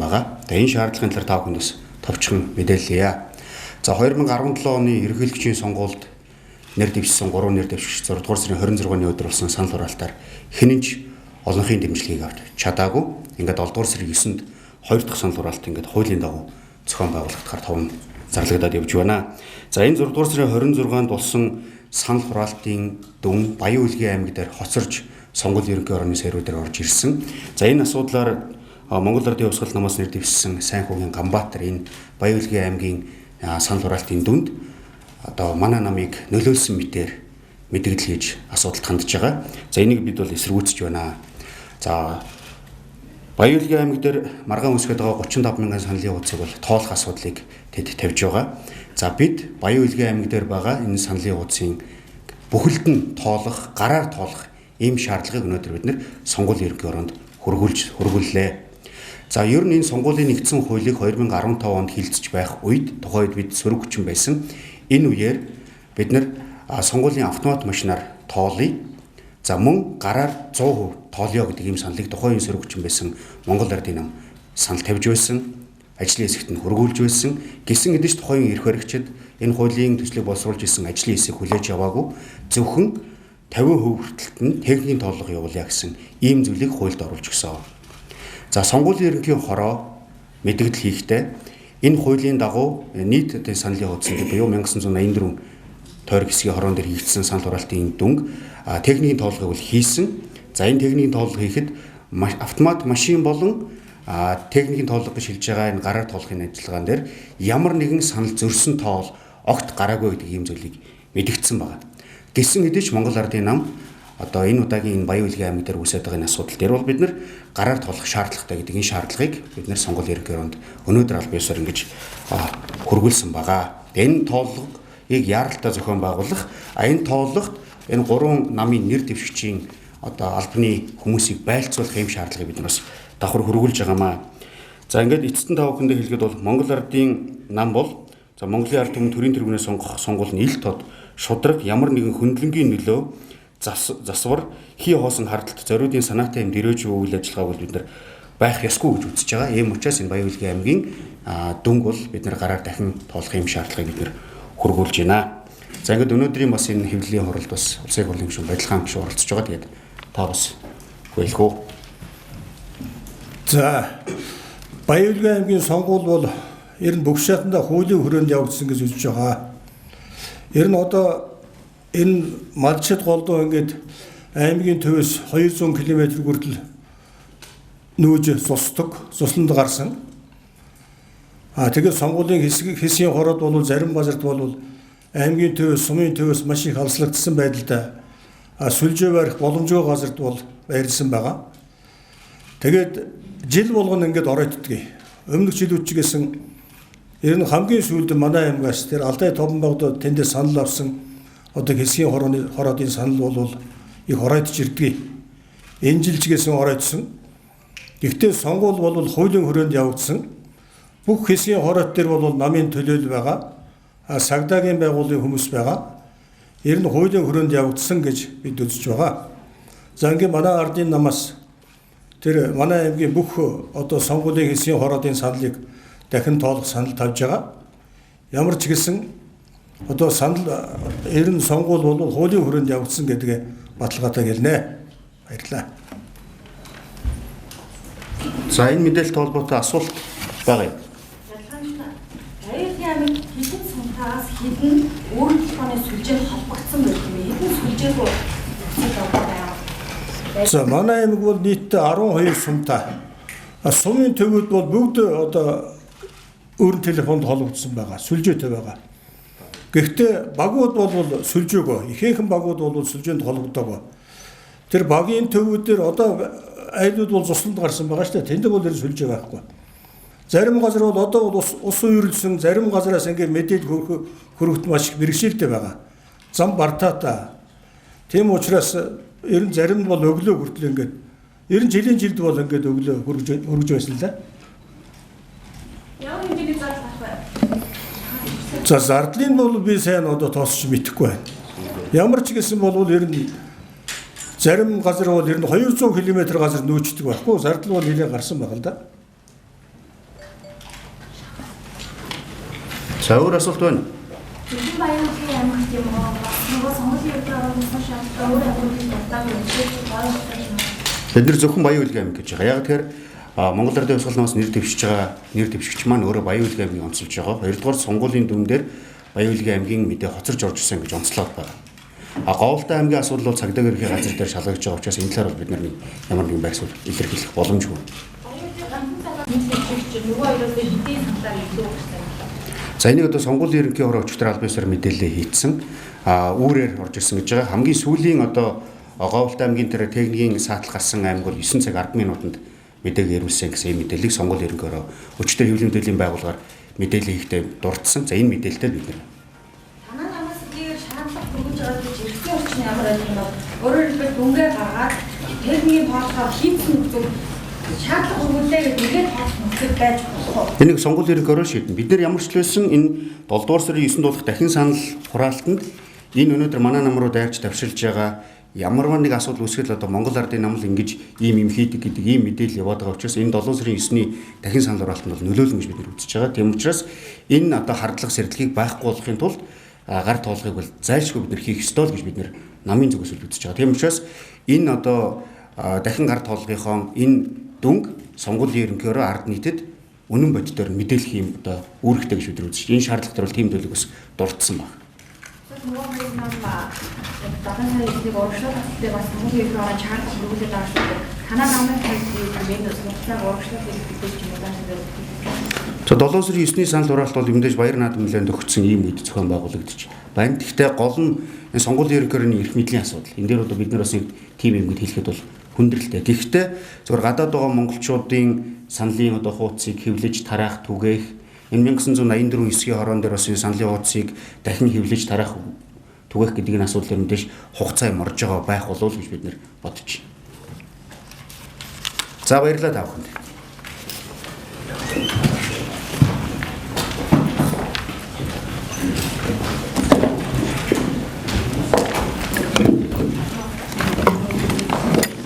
байгаа. За энэ шаардлагын талаар та бүхэнд бас товчхон мэдээллийе. За 2017 оны ерөнхийлөгчийн сонгуульд нэр дэвшсэн 3 нэр дэвшигч 6 дугаар сарын 26-ны өдөр болсон санал хураалтаар хинэнч олонхын дэмжлэгийг авч чадаагүй. Ингээд 7 дугаар сарын 9-нд 2 дахь санал хураалт ингээд хуулийн дагуу зохион байгуулагдахаар товн зарлагдаад явж байна. За энэ 6 дугаар сарын 26-нд болсон санал хураалтын дүн Баян Улгийн аймаг дээр хоцорж сонгуулийн ерөнхий орны сайруудаар орж ирсэн. За энэ асуудлаар Монгол Ардын Хувьсгал намаас нэр дэвшсэн Сайн хүүгийн Ганбаатар энэ Баян Улгийн аймгийн санал хураалтын дүнд одоо манай намыг нөлөөлсөн мэтээр мэдгэл хийж асуудалд хандж байгаа. За энийг бид бол эсэргүүцэж байна. За Баян Улгийн аймаг дээр маргаан үсгээд байгаа 35 мянган саналын хуудсыг бол тоолох асуудлыг тэд тавьж байгаа. За бид Баян Улгийн аймаг дээр байгаа энэ саналын хуудсын бүхэлд нь тоолох, гараар тоолох ийм шаардлагыг өнөөдөр бид нэр сонгуулийн ерөнхий оронд хөргүүллээ. За ер нь энэ сонгуулийн нэгдсэн хуулийг 2015 онд хилцэж байх үед тухайд бид сөрөг хүчин байсан. Энэ үеэр бид нэр сонгуулийн автомат машинаар тоолъё. За мөн гараар 100% тоолё гэдэг ийм саналыг тухайн сөрөг хүчин байсан Монгол Ардын нам санал тавьж байсан. Ажлын хэсэгт нь хөргүүлж байсан. Гэсэн хэдиж тухайн эрх баригчид энэ хуулийн төслийг боловсруулж исэн ажлын хэсэг хүлээж аваагүй. Зөвхөн 50% хүртэлт нь техникийн тооллого явуулъя гэсэн ийм зүйлийг хуульд оруулж өгсөн. За сонгуулийн ерөнхий хороо мэдгэл хийхдээ энэ хуулийн дагуу нийт саналын хуудсанд буюу 1984 тойрог хэсгийн хорон дээр хийгдсэн санал хураалтын дүнг техникийн тооллогыг хийсэн. За энэ техникийн тооллого хийхэд автомат машин болон техникийн тооллого гэж хэлж байгаа энэ гараар тоолохын ажиллагаан дээр ямар нэгэн санал зөрсөн тоол огт гараагүй гэдэг ийм зүйлийг мэдгдсэн байна. Гэсэн хэдий ч Монгол Ардын нам одоо энэ удаагийн энэ Баян Улгийн аймаг дээр үүсэж байгаа энэ асуудал дээр бол бид нэр гараар тоолох шаардлагатай гэдэг энэ шаардлагыг бид нэр сонгуулийн ерөнхий оронд өнөөдөр аль биесээр ингэж хөргүүлсэн байгаа. Энэ тооллогыг яаралтай зохион байгуулах, энэ тооллогот энэ 3 намын нэр дэвшигчийн одоо албаны хүмүүсийг байлцуулах ийм шаардлагыг бид нар бас давхар хөргүүлж байгаамаа. За ингээд эцэстэн та бүхэндээ хэлгээд бол Монгол Ардын нам бол за Монголын ард түмэн төрийн тэргүүнээ сонгох сонгуул нь ил тод шудраг ямар нэгэн хөндлөнгийн нөлөө засвар хий хоосон хардталт зориудын санаатай юм дөрөөж үйл ажиллагааг бол бид нар байх ёсгүй гэж үзэж байгаа. Ийм учраас энэ Баян Улгийн аймгийн дүнг бол бид нар гараар дахин тоолох юм шаардлагыг бид нар хөргүүлж байна. За ингээд өнөөдрийн бас энэ хэвлэлийн хуралд бас улсын хурлын гишүүн Баялхан гишүүн оролцож байгаа. Тэгээд та бас хүлээх үү. За Баян Улгийн аймгийн сонгуул бол ер нь бүх шатанда хуулийн хүрээнд явагдсан гэж үзэж байгаа. Ер нь одоо энэ Малчид голдуу ингээд аймгийн төвөөс 200 км хүртэл нүүж цусланд гарсан. Тэгээд сонгуулийн хэсгийн хороод бол зарим газарт бол аймгийн төвөөс, сумын төвөөс маш их алслагдсан байдалтай сүлжээ барих боломжгүй газарт бол байрлсан байгаа. Тэгээд жил болгоно ингээд оройтдгийг. Өмнөх жилүүд ч гэсэн ер нь хамгийн сүүлд манай аймгаас тэр Алдай Товон багууд тэндээ санал авсан одоо хэсгийн хороодын санал бол их оройтж ирдэг. Энэ жил ч гэсэн оройтсон. Гэхдээ сонгуул бол хуулийн хүрээнд явагдсан. Бүх хэсгийн хороот дээр бол намын төлөөл байгаа. Сагдагийн байгууллагын хүмүүс байгаа. Ер нь хуулийн хүрээнд явагдсан гэж бид үзэж байгаа. За ингээд манай ардын намаас тэр манай аймгийн бүх одоо сонгуулийн хэсгийн хороодын саналыг дахин тоолох санал тавьж байгаа. Ямар ч гэсэн одоо санал ер нь сонгуул бол хуулийн хүрээнд явагдсан гэдгээ баталгаатай гэлнэ. Баярлалаа. За энэ мэдээлэлтэй холбоотой асуулт байгаа юм. Баян Улгийн аймаг хэдэн сумтаас хэдэн өөрийн толгойн сүлжээ холбогдсон байх юм. Хэдэн сүлжээгөө за манай аймаг бол нийтдээ 12 сумтай. Сумын төвүүд бол бүгд одоо өөрийн телефонд холбогдсон байгаа, сүлжээтэй байгаа. Гэхдээ багууд бол сүлжээгөө, ихэнхэн багууд бол сүлжээнд холбогдоогүй. Тэр багийн төвүүдээр одоо айлууд бол цусланд гарсан байгаа шүү дээ. Тэнд бол ер сүлжээ байхгүй. Зарим газар бол одоо бол ус үйрлсэн, зарим газараас ингээд мэдээлэл хүргэх маш их бэрхшээлтэй байгаа. Зам бартаатай. Тийм учраас ер нь зарим нь бол өглөө хүртэл ингээд ер нь жилийн жилд бол ингээд өглөө хүргэж байсан л да. Ямар хэмжээний зардал авах вэ? За зардлын бол би сайн одоо тоосч мэдэхгүй байна. Ямар ч гэсэн бол ер нь зарим газар бол ер нь 200 км газар нүүчдэг байхгүй. Зардал бол нэлээд гарсан байна л да. За өөр асуулт байна. Зөвхөн Баянгийн аймагт юм уу? Бас нөгөө сонгуулийн өдөр орсон шалтгаан өөр аймагын дуртаг үнэлж байгаа. Бид нэр зөвхөн Баян-Улгийн аймаг гэж байгаа. Яг тэгэхээр Монгол Ардын Хувьсгал намаас нэр дэвшигч маань өөрөө Баян-Улгийн аймгийг онцолж байгаа. Хоёрдугаар сонгуулийн дүн дээр Баян-Улгийн аймгийн мэдээ хоцорж орж ирсэн гэж онцлоод байгаа. Говьлтай аймгийн асуудал бол цагдаа ерөнхий газар дээр шалгагдж байгаа учраас энэ талаар бид нар ямар нэгэн байсвал илэрхийлэх боломжгүй. За энийг одоо сонгуулийн ерөнхий хороо өчигдөр албан ёсоор мэдээлэл хийцэн үүрээр орж ирсэн гэж байгаа. Хамгийн сүүлийн одоо Говьлтай аймгийн тэр техникийн саатал гарсан аймаг бол 9 цаг 10 минутанд мэдээг ирүүлсэн гэсэн мэдээллийг сонгуулийн ерөнхий хороо өчигдөр хэвлэлийн мэдээллийн байгууллагаар мэдээлэл хийхдээ дурдсан. За энэ мэдээлэлтэй бид нар ямар юм бол өөрөөр хэлбэл дүнгээ гаргаад техникийн тоолгоор хийцэн үзүүл шаардлага өгүүлээ гэж нэгээд тоолох нөхцөл байж болох. Энийг сонгуулийн ерөнхий хороо шийднэ. Бид нар ямар ч хэлсэн энэ 7 дугаар сарын 9 дуулах дахин санал хураалтанд энэ өнөөдөр манай нам руу дайрч давшилж байгаа ямарваа нэг асуудал үүсгэл одоо Монгол Ардын нам л ингэж ийм хийдэг гэдэг ийм мэдээлэл яваад байгаа учраас энэ 7 сарын 9-ний дахин санал хураалтанд бол нөлөөлнө гэж бид нар үзэж байгаа. Тийм учраас энэ одоо хардлага сэрдлэгийг байхгүй болохын тулд гар тоолгыг бол зайлшгүй бид нар хийх ёстой л гэж бид нар намын зүгээс л үзэж байгаа. Тийм учраас энэ одоо дахин гар тоолгынхон энэ дүнг сонгуулийн ерөнхий хороо ард нийтэд үнэн бодитоор мэдээлэх юм одоо үүрэгтэй гэж бид нар үзэж. Энэ шаардлага төр бол тийм төлөвөөс дурдсан байна. За 7 сарын 9-ний санал хураалт бол мэдээж Баяр наадам нэлээд өгсөн ийм үед зохион байгуулагдчих байна. Гэхдээ гол нь энэ сонгуулийн ерөнхий хорооны эрх мэдлийн асуудал. Энэ дээр одоо бид нар бас нэг тим юм гэж хэлэхэд бол хүндрэлтэй. Гэхдээ зөвхөн гадаад байгаа монголчуудын саналын одоо хуудсыг хэвлэж тараах түгээх энэ 1984 9-ийн хорон дээр бас энэ саналын хуудсыг дахин хэвлэж тараах түгээх гэдэг энэ асуудлыг мэдээж хугацаа морж байгаа байх болов уу гэж бид нар бодож байна. За баярлалаа та бүхэнд.